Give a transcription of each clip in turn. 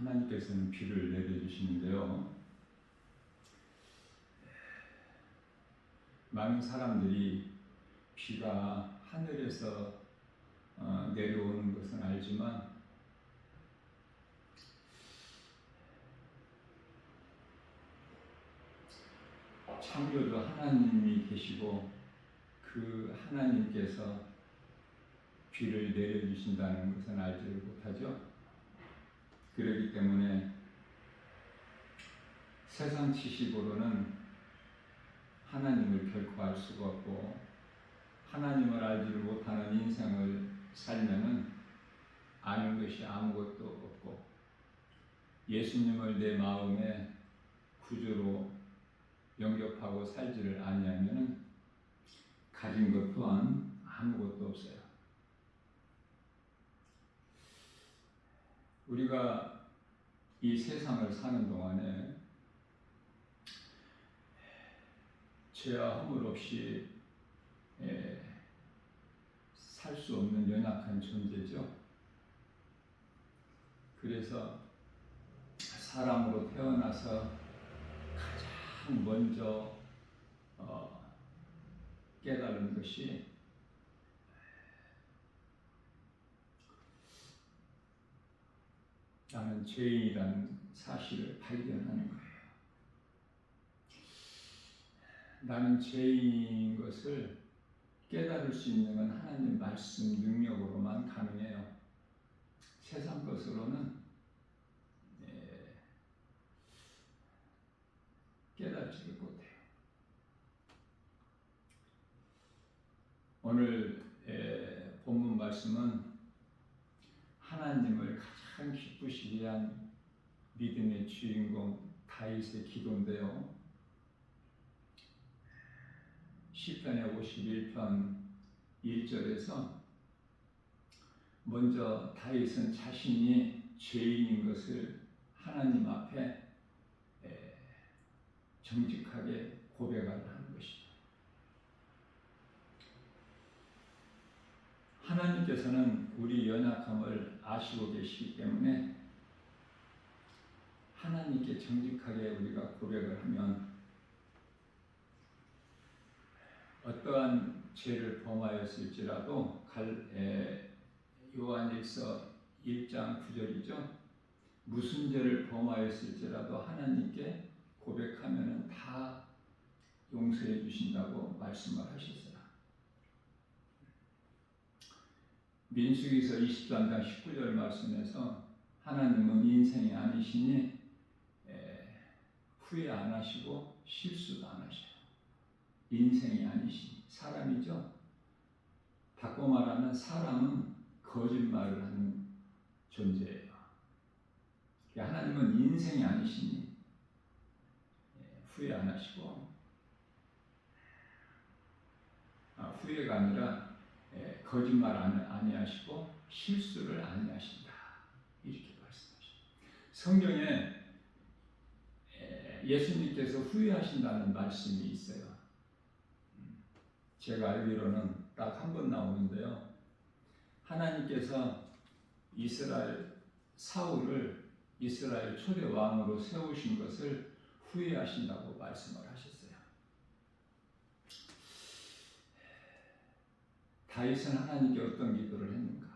하나님께서는 비를 내려주시는데요. 많은 사람들이 비가 하늘에서 내려오는 것은 알지만 창조주 하나님이 계시고 그 하나님께서 비를 내려주신다는 것은 알지를 못하죠. 그렇기 때문에 세상 지식으로는 하나님을 결코 알 수가 없고 하나님을 알지를 못하는 인생을 살면은 아는 것이 아무것도 없고 예수님을 내 마음의 구주로 영접하고 살지를 아니하면은 가진 것 또한 아무것도 없어요. 우리가 이 세상을 사는 동안에 죄와 허물 없이 살 수 없는 연약한 존재죠. 그래서 사람으로 태어나서 가장 먼저 깨달은 것이 나는 죄인이라는 사실을 발견하는 거예요. 나는 죄인인 것을 깨달을 수 있는 건 하나님 말씀 능력으로만 가능해요. 세상 것으로는 깨닫지를 못해요. 오늘 본문 말씀은 하나님을 가장 기쁘시게 한 믿음의 주인공 다윗의 기도인데요. 시편의 51편 1절에서 먼저 다윗은 자신이 죄인인 것을 하나님 앞에 정직하게 고백을 하는 것이죠. 하나님께서는 우리 연약함을 아시고 계시기 때문에 하나님께 정직하게 우리가 고백을 하면 어떠한 죄를 범하였을지라도 요한일서 1장 9절이죠. 무슨 죄를 범하였을지라도 하나님께 고백하면 다 용서해 주신다고 말씀을 하셨어요. 민수기서 23장 19절 말씀에서 하나님은 인생이 아니시니 후회 안 하시고 실수도 안 하셔요. 인생이 아니시니 사람이죠. 바꿔 말하면 사람은 거짓말을 하는 존재예요. 하나님은 인생이 아니시니 후회 안 하시고 후회가 아니라 거짓말 아니하시고 실수를 아니하신다 이렇게 말씀하십니다. 성경에 예수님께서 후회하신다는 말씀이 있어요. 제가 알기로는 딱 한 번 나오는데요. 하나님께서 사울을 이스라엘 초대 왕으로 세우신 것을 후회하신다고 말씀을 하셨어요. 다윗은 하나님께 어떤 기도를 했는가?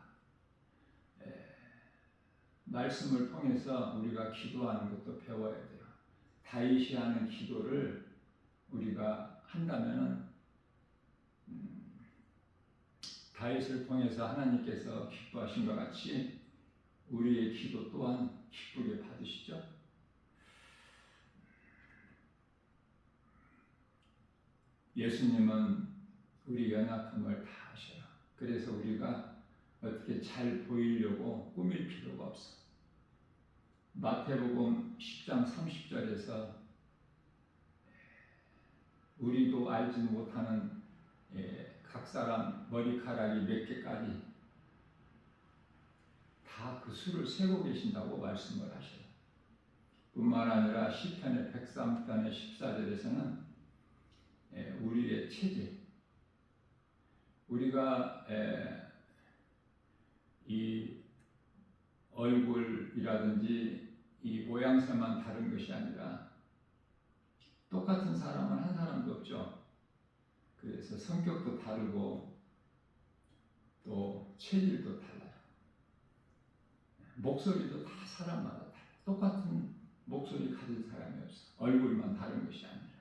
말씀을 통해서 우리가 기도하는 것도 배워야 돼요. 다윗이 하는 기도를 우리가 한다면 다윗을 통해서 하나님께서 기뻐하신 것 같이 우리의 기도 또한 기쁘게 받으시죠. 예수님은 우리 연약함을 다 아셔요. 그래서 우리가 어떻게 잘 보이려고 꾸밀 필요가 없어. 마태복음 10장 30절에서 우리도 알지 못하는 각 사람 머리카락이 몇 개까지 다 그 수를 세고 계신다고 말씀을 하셔요. 뿐만 아니라 시편의 103편의 14절에서는 우리의 체질, 우리가 이 얼굴이라든지 이 모양새만 다른 것이 아니라 똑같은 사람은 한 사람도 없죠. 그래서 성격도 다르고 또 체질도 달라요. 목소리도 다 사람마다 달라요. 똑같은 목소리 가진 사람이 없어. 얼굴만 다른 것이 아니라.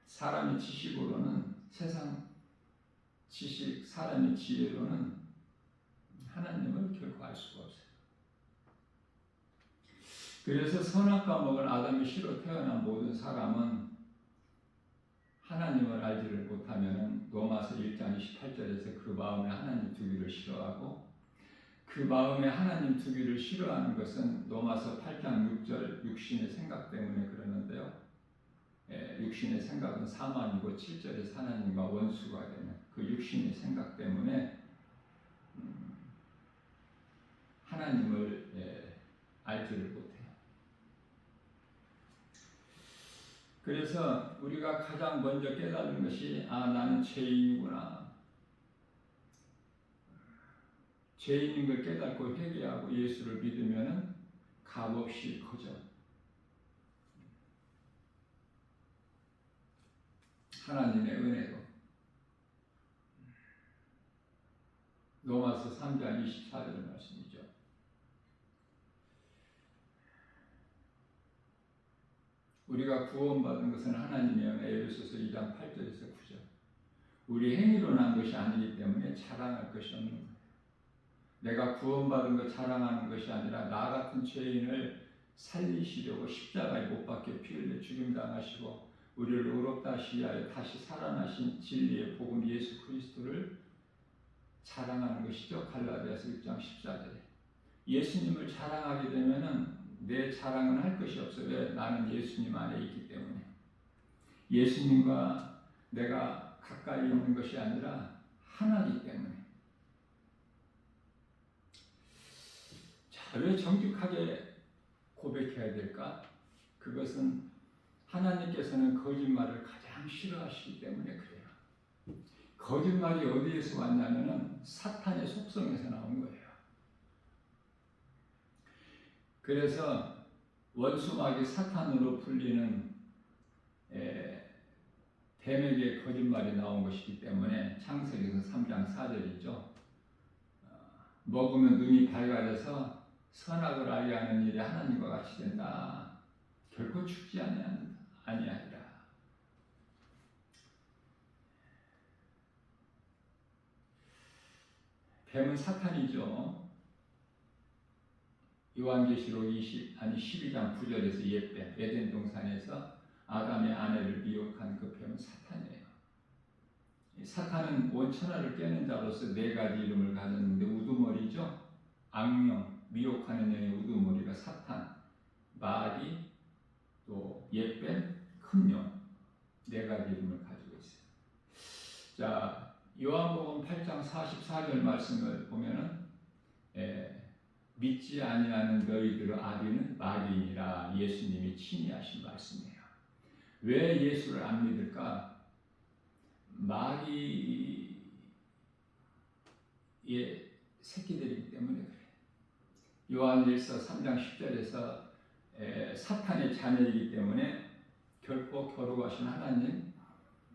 사람의 지식으로는 세상 지식, 사람의 지혜로는 하나님을 결코 알 수가 없어요. 그래서 선악과 먹은 아담의 씨로 태어난 모든 사람은 하나님을 알지를 못하면 로마서 1장 28절에서 그 마음에 하나님 두기를 싫어하고, 그 마음에 하나님 두기를 싫어하는 것은 로마서 8장 6절 육신의 생각 때문에 그러는데요. 육신의 생각은 사망이고 7절에서 하나님과 원수가 되는 그 육신의 생각 때문에 하나님을 알지를 못해요. 그래서 우리가 가장 먼저 깨달은 것이 나는 죄인이구나. 죄인인 걸 깨닫고 회개하고 예수를 믿으면 값없이 커져. 하나님의 은혜로. 로마서 3장 24절 말씀이죠. 우리가 구원받은 것은 하나님의 은혜, 에베소서 2장 8절에서 9절. 우리 행위로 난 것이 아니기 때문에 자랑할 것이 없는 거예요. 내가 구원받은 것 자랑하는 것이 아니라 나 같은 죄인을 살리시려고 십자가에 못 박혀 피 흘려 죽임당하시고 우리를 의롭다 하시기 위하여 다시 살아나신 진리의 복음 예수 그리스도를 자랑하는 것이죠. 갈라디아서 1장 14절에. 예수님을 자랑하게 되면은 내 자랑은 할 것이 없어요. 왜? 나는 예수님 안에 있기 때문에. 예수님과 내가 가까이 있는 것이 아니라 하나이기 때문에. 자, 왜 정직하게 고백해야 될까? 그것은 하나님께서는 거짓말을 가장 싫어하시기 때문에 그래요. 거짓말이 어디에서 왔냐면은 사탄의 속성에서 나온 거예요. 그래서 원수마귀 사탄으로 불리는 뱀에게 거짓말이 나온 것이기 때문에 창세기에서 3장 4절이죠. 먹으면 눈이 밝아져서 선악을 알게 하는 일이 하나님과 같이 된다. 결코 죽지 아니하리라. 뱀은 사탄이죠. 요한계시록 12장 9절에서 옛뱀, 에덴 동산에서 아담의 아내를 미혹한 그 뱀은 사탄이에요. 사탄은 온 천하를 깨는 자로서 네 가지 이름을 가졌는데 우두머리죠. 악령, 미혹하는 영의 우두머리가 사탄, 마귀, 또 옛뱀, 큰 영, 네 가지 이름을 가지고 있어요. 자, 요한복음 8장 44절 말씀을 보면은 믿지 아니하는 너희들의 아비는 마귀니라. 예수님이 친히 하신 말씀이에요. 왜 예수를 안 믿을까? 마귀의 새끼들이기 때문에 그래요. 요한일서 3장 10절에서 사탄의 자녀이기 때문에 결코 거룩하신 하나님을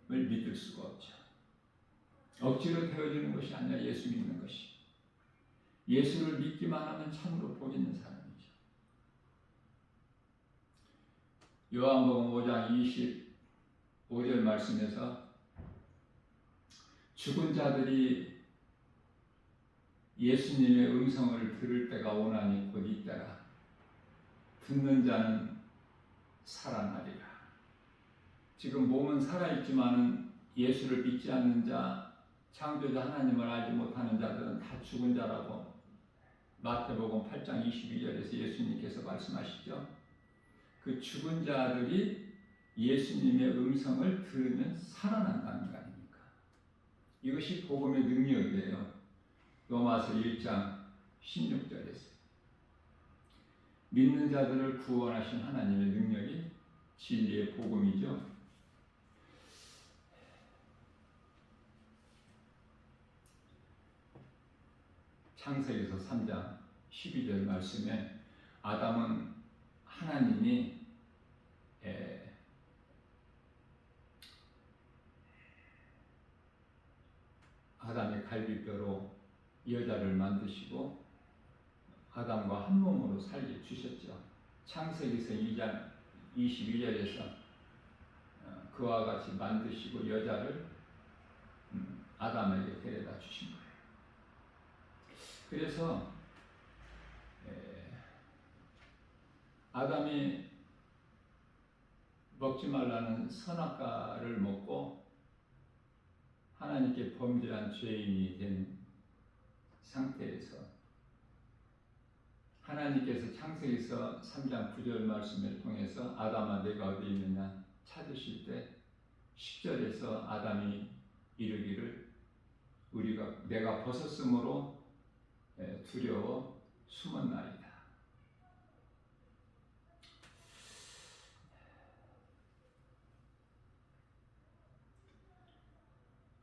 믿을 수가 없죠. 억지로 되어지는 것이 아니라 예수 믿는 것이. 예수를 믿기만 하면 참으로 복 있는 사람이죠. 요한복음 5장 25절 말씀에서 죽은 자들이 예수님의 음성을 들을 때가 오나니 곧 이때라. 듣는 자는 살아나리라. 지금 몸은 살아있지만 예수를 믿지 않는 자, 창조자 하나님을 알지 못하는 자들은 다 죽은 자라고 마태복음 8장 22절에서 예수님께서 말씀하시죠. 그 죽은 자들이 예수님의 음성을 들으면 살아난다는 거 아닙니까? 이것이 복음의 능력이에요. 로마서 1장 16절에서 믿는 자들을 구원하신 하나님의 능력이 진리의 복음이죠. 창세기서 3장 12절 말씀에 아담은 하나님이 아담의 갈비뼈로 여자를 만드시고 아담과 한 몸으로 살게 주셨죠. 창세기서 2장 22절에서 그와 같이 만드시고 여자를 아담에게 데려다 주신 거예요. 그래서 아담이 먹지 말라는 선악과를 먹고 하나님께 범죄한 죄인이 된 상태에서 하나님께서 창세기서 3장 9절 말씀을 통해서 아담아 내가 어디 있느냐 찾으실 때 10절에서 아담이 이르기를 내가 벗었으므로 두려워 숨었나이다.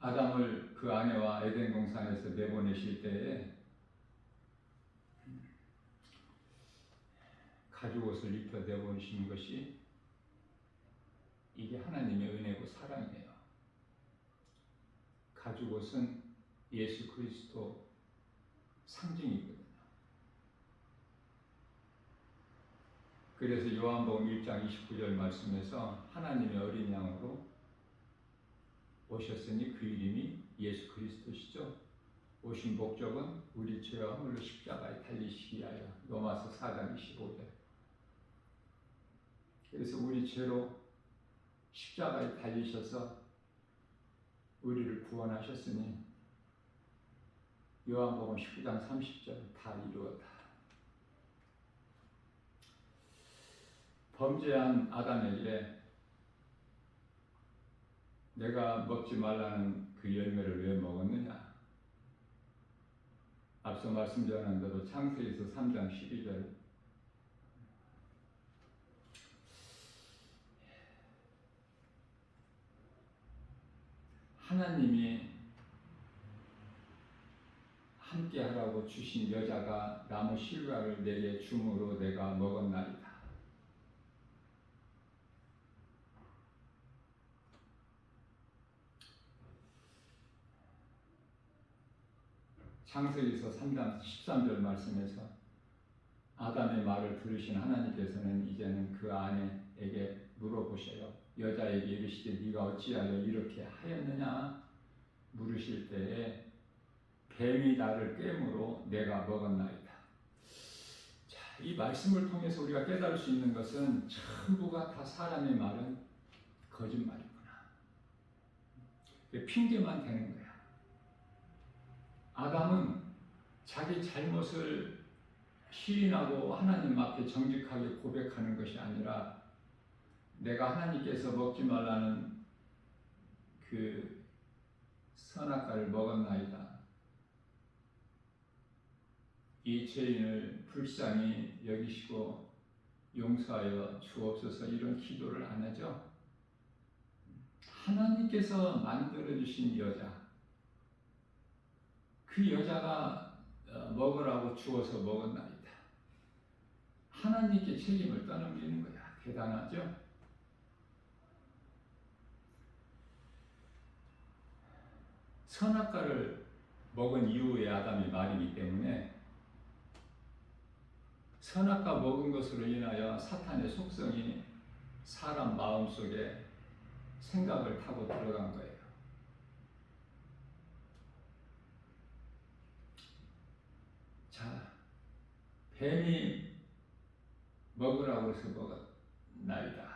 아담을 그 아내와 에덴 동산에서 내보내실 때에 가죽옷을 입혀 내보내신 것이 이게 하나님의 은혜고 사랑이에요. 가죽옷은 예수 그리스도 상징이거든요. 그래서 요한복음 1장 29절 말씀에서 하나님의 어린 양으로 오셨으니 그 이름이 예수 그리스도시죠. 오신 목적은 우리 죄와 허물로 십자가에 달리시기 위하여. 로마서 4장 25절. 그래서 우리 죄로 십자가에 달리셔서 우리를 구원하셨으니 요한복음 19장 30절 다 이루었다. 범죄한 아담에게 내가 먹지 말라는 그 열매를 왜 먹었느냐? 앞서 말씀 전한 대로 창세기서 3장 12절 하나님이 함께 하라고 주신 여자가 나무 실과를 내게 줌으로 내가 먹었나이다. 창세기서 3장 13절 말씀에서 아담의 말을 들으신 하나님께서는 이제는 그 아내에게 물어보셔요. 여자에게 이르시되 네가 어찌하여 이렇게 하였느냐 물으실 때에 뱀이 나를 꿰므로 내가 먹었나이다. 자, 이 말씀을 통해서 우리가 깨달을 수 있는 것은 전부가 다 사람의 말은 거짓말이구나. 핑계만 대는 거야. 아담은 자기 잘못을 시인하고 하나님 앞에 정직하게 고백하는 것이 아니라 내가 하나님께서 먹지 말라는 그 선악과를 먹었나이다. 이 죄인을 불쌍히 여기시고 용서하여 주옵소서 이런 기도를 안 하죠. 하나님께서 만들어주신 여자, 그 여자가 먹으라고 주어서 먹었나이다. 하나님께 책임을 떠넘기는 거야. 대단하죠? 선악과를 먹은 이후에 아담이 말이기 때문에 선악과 먹은 것으로 인하여 사탄의 속성이 사람 마음속에 생각을 타고 들어간 거예요. 자, 뱀이 먹으라고 해서 먹었나이다.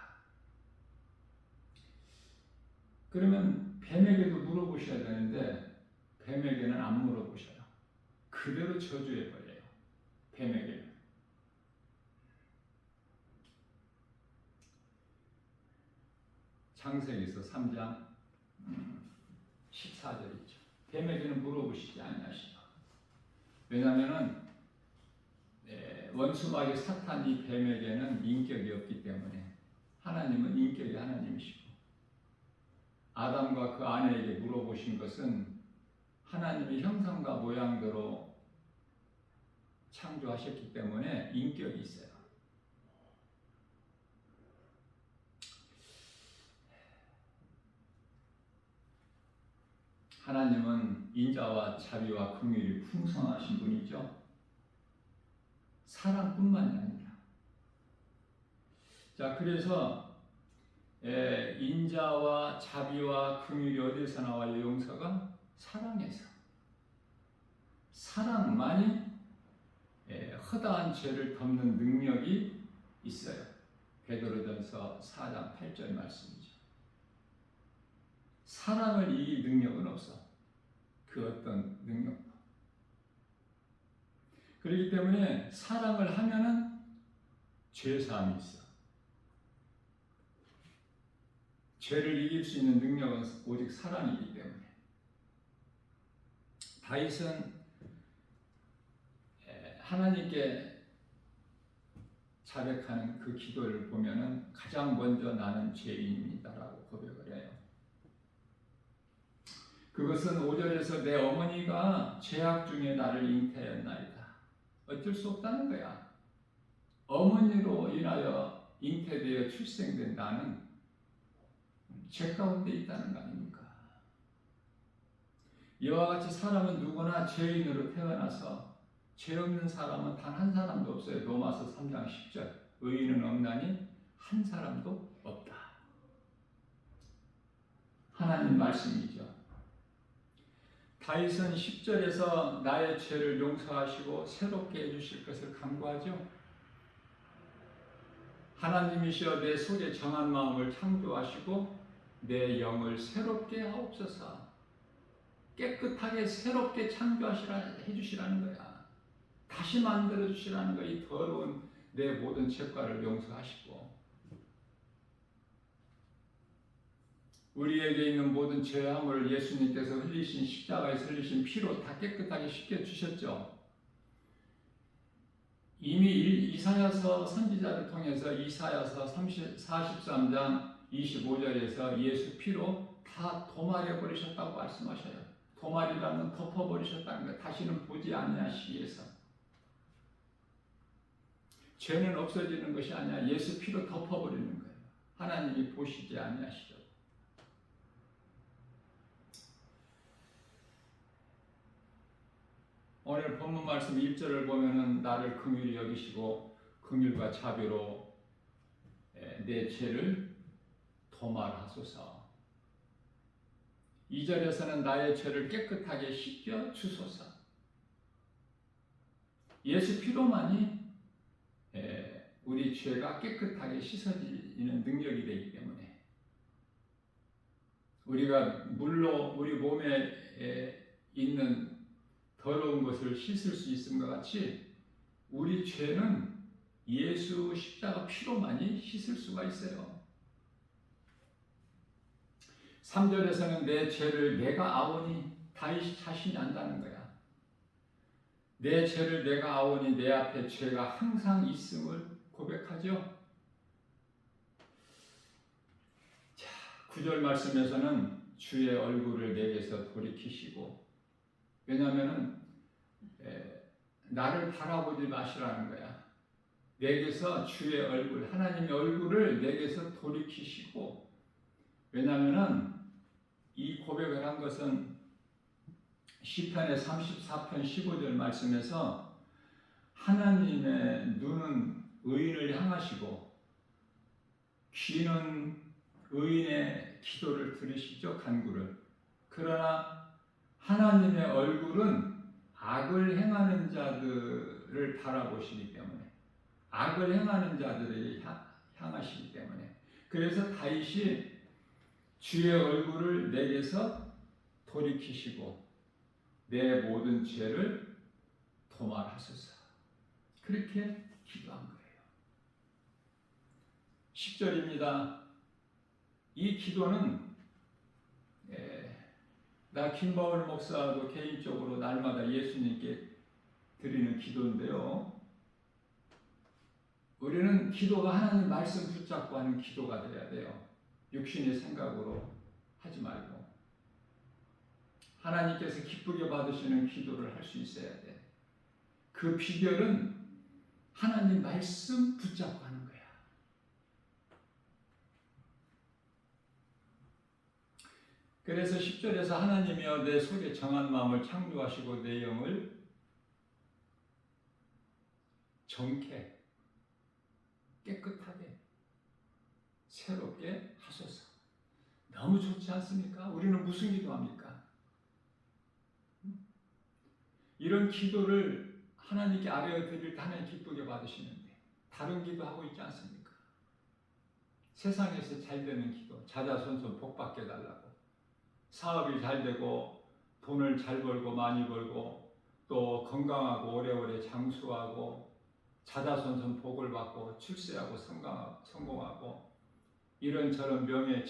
그러면 뱀에게도 물어보셔야 되는데 뱀에게는 안 물어보셔요. 그대로 저주해버려요. 뱀에게는. 창세기서 3장 14절이죠. 뱀에게는 물어보시지 아니하시고. 왜냐하면 원수마귀 사탄이 뱀에게는 인격이 없기 때문에 하나님은 인격이 하나님이시고 아담과 그 아내에게 물어보신 것은 하나님의 형상과 모양대로 창조하셨기 때문에 인격이 있어요. 하나님은 인자와 자비와 긍휼이 풍성하신 분이죠. 사랑뿐만이 아니라. 자, 그래서 인자와 자비와 긍휼이 어디서 나와요? 용서가 사랑에서. 사랑만이 허다한 죄를 덮는 능력이 있어요. 베드로전서 4장 8절 말씀이죠. 사랑을 이길 능력은 없어. 그 어떤 능력도. 그렇기 때문에 사랑을 하면은 죄사함이 있어. 죄를 이길 수 있는 능력은 오직 사랑이기 때문에. 다윗은 하나님께 자백하는 그 기도를 보면은 가장 먼저 나는 죄인입니다라고 고백을 해요. 그것은 5절에서 내 어머니가 죄악 중에 나를 잉태했나이다. 어쩔 수 없다는 거야. 어머니로 인하여 잉태되어 출생된 나는 죄 가운데 있다는 거 아닙니까? 이와 같이 사람은 누구나 죄인으로 태어나서 죄 없는 사람은 단 한 사람도 없어요. 로마서 3장 10절. 의인은 없나니 한 사람도 없다. 하나님 말씀이죠. 다윗은 10절에서 나의 죄를 용서하시고 새롭게 해주실 것을 간구하죠. 하나님이시여 내 속에 정한 마음을 창조하시고 내 영을 새롭게 하옵소서. 깨끗하게 새롭게 해주시라는 거야. 다시 만들어 주시라는 거야. 이 더러운 내 모든 죄과를 용서하시고 우리에게 있는 모든 죄함을 예수님께서 흘리신 십자가에서 흘리신 피로 다 깨끗하게 씻겨 주셨죠. 이미 이사야서 선지자를 통해서 이사야서 43장 25절에서 예수 피로 다 도말해 버리셨다고 말씀하셔요. 도말이라는 덮어버리셨다는 것, 다시는 보지 아니하시기 위해서. 죄는 없어지는 것이 아니라 예수 피로 덮어버리는 거예요. 하나님이 보시지 아니하시죠. 오늘 본문 말씀 1절을 보면은 나를 긍휼히 여기시고 긍휼과 자비로 내 죄를 도말하소서. 2절에서는 나의 죄를 깨끗하게 씻겨 주소서. 예수 피로만이 우리 죄가 깨끗하게 씻어지는 능력이 되기 때문에 우리가 물로 우리 몸에 있는 더러운 것을 씻을 수 있음과 같이 우리 죄는 예수 십자가 피로만이 씻을 수가 있어요. 3절에서는 내 죄를 내가 아오니 다윗이 자신이 안다는 거야. 내 죄를 내가 아오니 내 앞에 죄가 항상 있음을 고백하죠. 자, 9절 말씀에서는 주의 얼굴을 내게서 돌이키시고, 왜냐하면 나를 바라보지 마시라는 거야. 내게서 주의 얼굴, 하나님의 얼굴을 내게서 돌이키시고, 왜냐하면 이 고백을 한 것은 시편의 34편 15절 말씀에서 하나님의 눈은 의인을 향하시고 귀는 의인의 기도를 들으시죠, 간구를. 그러나 하나님의 얼굴은 악을 행하는 자들을 바라보시기 때문에, 악을 행하는 자들을 향하시기 때문에, 그래서 다윗이 주의 얼굴을 내게서 돌이키시고 내 모든 죄를 도말하소서. 그렇게 기도한 거예요. 10절입니다. 이 기도는 나 김바울 목사도 개인적으로 날마다 예수님께 드리는 기도인데요. 우리는 기도가 하나님 말씀 붙잡고 하는 기도가 되어야 돼요. 육신의 생각으로 하지 말고 하나님께서 기쁘게 받으시는 기도를 할 수 있어야 돼. 그 비결은 하나님 말씀 붙잡고 하는 거야. 그래서 10절에서 하나님이여 내 속에 정한 마음을 창조하시고 내 영을 정케 깨끗하게 새롭게 하소서. 너무 좋지 않습니까? 우리는 무슨 기도합니까? 이런 기도를 하나님께 아뢰어 드릴 때 하나님 기쁘게 받으시는데 다른 기도하고 있지 않습니까? 세상에서 잘 되는 기도, 자자손손 복 받게 해달라고, 사업이 잘 되고 돈을 잘 벌고 많이 벌고 또 건강하고 오래오래 장수하고 자자손손 복을 받고 출세하고 성공하고 이런저런 명예,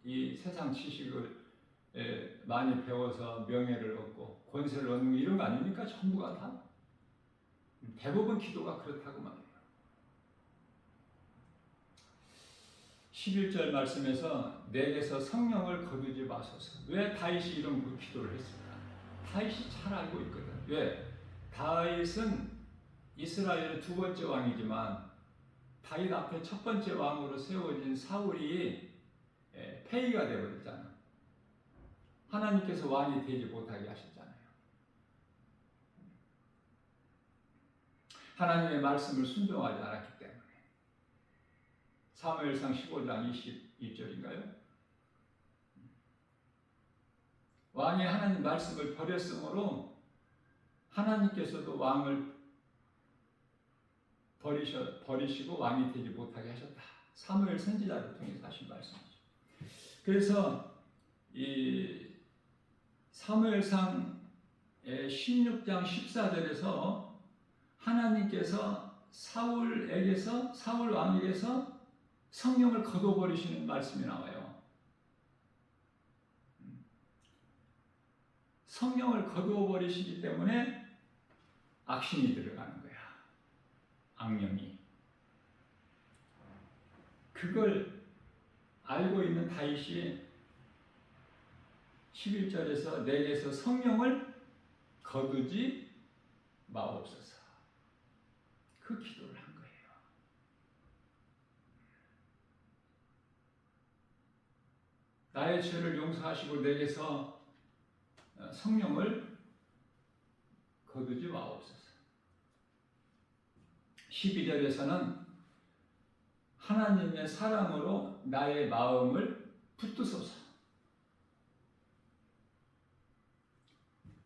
이 세상 지식을 많이 배워서 명예를 얻고 권세를 얻는 이런 거 아닙니까? 전부가 다. 대부분 기도가 그렇다고 말해요. 11절 말씀에서 내게서 성령을 거두지 마소서. 왜 다윗이 이런 기도를 했을까? 다윗이 잘 알고 있거든. 왜? 다윗은 이스라엘의 두 번째 왕이지만 다윗 앞에 첫 번째 왕으로 세워진 사울이 폐위가 되어버렸잖아. 하나님께서 왕이 되지 못하게 하셨잖아요. 하나님의 말씀을 순종하지 않았기 때문에. 사무엘상 15장 21절인가요? 왕이 하나님 말씀을 버렸으므로 하나님께서도 왕을 버리시고 왕이 되지 못하게 하셨다. 사무엘 선지자를 통해서 하신 말씀이죠. 그래서 이 사무엘상 16장 14절에서 하나님께서 사울 왕에게서 성령을 거둬버리시는 말씀이 나와요. 성령을 거두어버리시기 때문에 악신이 들어가는 거야. 악령이. 그걸 알고 있는 다윗이 11절에서 내게서 성령을 거두지 마옵소서. 그 기도를 한 거예요. 나의 죄를 용서하시고 내게서 성령을 거두지 마옵소서. 12절에서는 하나님의 사랑으로 나의 마음을 붙드소서.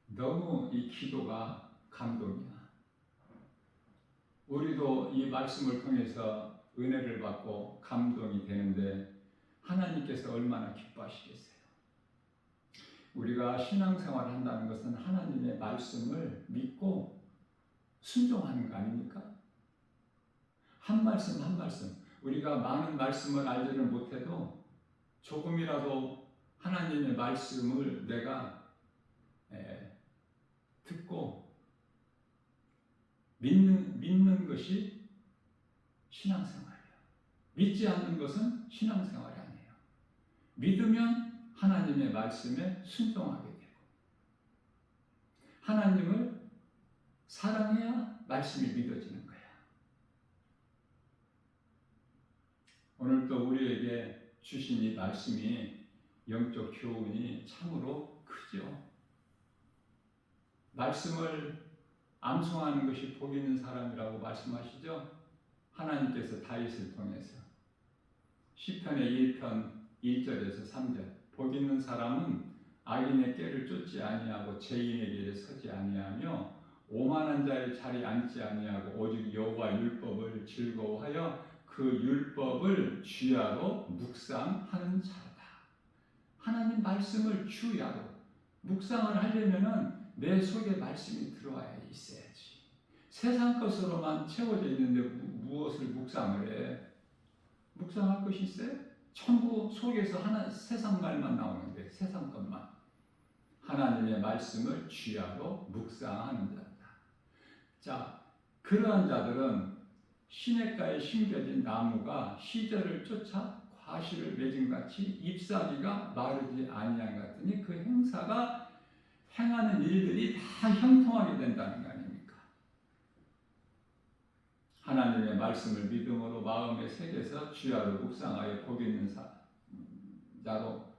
너무 이 기도가 감동이야. 우리도 이 말씀을 통해서 은혜를 받고 감동이 되는데 하나님께서 얼마나 기뻐하시겠어요. 우리가 신앙생활을 한다는 것은 하나님의 말씀을 믿고 순종하는 거 아닙니까? 한 말씀 한 말씀, 우리가 많은 말씀을 알지는 못해도 조금이라도 하나님의 말씀을 내가 듣고 믿는 것이 신앙생활이에요. 믿지 않는 것은 신앙생활이 아니에요. 믿으면 하나님의 말씀에 순종하게 되고 하나님을 사랑해야 말씀이 믿어지는 거야. 오늘도 우리에게 주신 이 말씀이 영적 교훈이 참으로 크죠. 말씀을 암송하는 것이 복 있는 사람이라고 말씀하시죠. 하나님께서 다윗을 통해서 시편의 1편 1절에서 3절 복 있는 사람은 악인의 꾀를 쫓지 아니하고 죄인의 길에 서지 아니하며 오만한 자의 자리에 앉지 아니하고 오직 여호와 율법을 즐거워하여 그 율법을 주야로 묵상하는 자다. 하나님 말씀을 주야로 묵상을 하려면은 내 속에 말씀이 들어와야 있어야지. 세상 것으로만 채워져 있는데 무엇을 묵상을 해? 묵상할 것이 있어요? 전부 속에서 세상 말만 나오는데 세상 것만. 하나님의 말씀을 주야로 묵상하는 자다. 자, 그러한 자들은 시냇가에 심겨진 나무가 시절을 쫓아 과실을 맺은 같이 잎사귀가 마르지 아니한 같으니 그 행사가 행하는 일들이 다 형통하게 된다는 거 아닙니까? 하나님의 말씀을 믿음으로 마음에 새겨서 주야로 묵상하여 복 있는 자로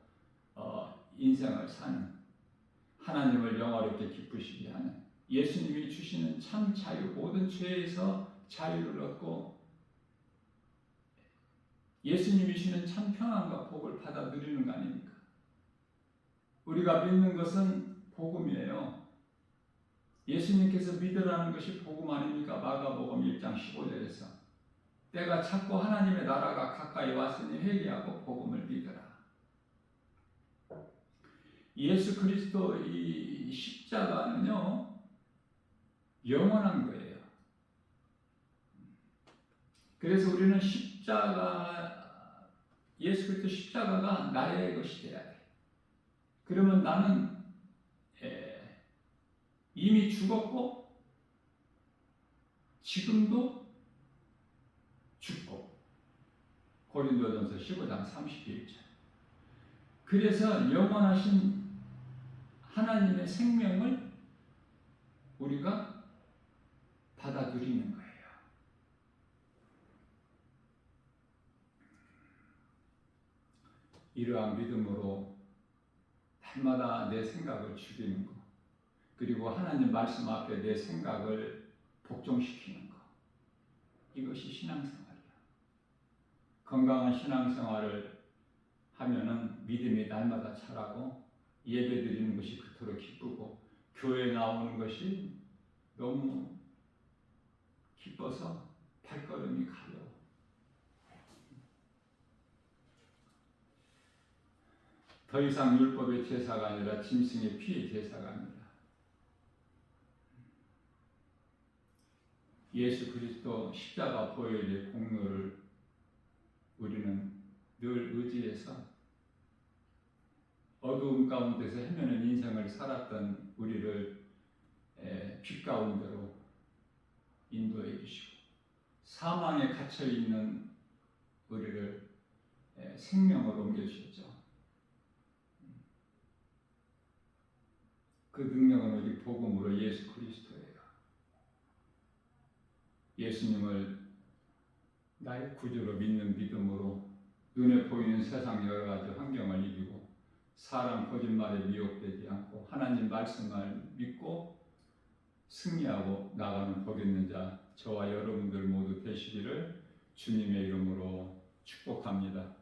인생을 사는, 하나님을 영화롭게 기쁘시게 하는, 예수님이 주시는 참 자유, 모든 죄에서 자유를 얻고 예수님이 주시는 참 평안과 복을 받아 누리는 거 아닙니까? 우리가 믿는 것은 복음이에요. 예수님께서 믿으라는 것이 복음 아닙니까? 마가복음 1장 15절에서 때가 찼고 하나님의 나라가 가까이 왔으니 회개하고 복음을 믿으라. 예수 그리스도 이 십자가는요, 영원한 거예요. 그래서 우리는 예수 그리스도 십자가가 나의 것이 돼야 돼. 그러면 나는 이미 죽었고 지금도 죽고, 고린도전서 15장 31절. 그래서 영원하신 하나님의 생명을 우리가 받아 누리는 거예요. 이러한 믿음으로 날마다 내 생각을 죽이는 것, 그리고 하나님 말씀 앞에 내 생각을 복종시키는 것, 이것이 신앙생활이야. 건강한 신앙생활을 하면은 믿음이 날마다 자라고, 예배 드리는 것이 그토록 기쁘고, 교회 나오는 것이 너무 기뻐서 발걸음이 가벼워. 더 이상 율법의 제사가 아니라 짐승의 피의 제사가 아니라 예수 그리스도 십자가 보혈의 공로를 우리는 늘 의지해서 어두움 가운데서 헤매는 인생을 살았던 우리를 빛 가운데로 인도해 주시고, 사망에 갇혀 있는 우리를 생명으로 옮겨 주셨죠. 그 능력은 우리 복음으로 예수 그리스도예요. 예수님을 나의 구주로 믿는 믿음으로 눈에 보이는 세상 여러 가지 환경을 이기고, 사람 거짓말에 미혹되지 않고 하나님 말씀을 믿고 승리하고 나가는 복 있는 자, 저와 여러분들 모두 되시기를 주님의 이름으로 축복합니다.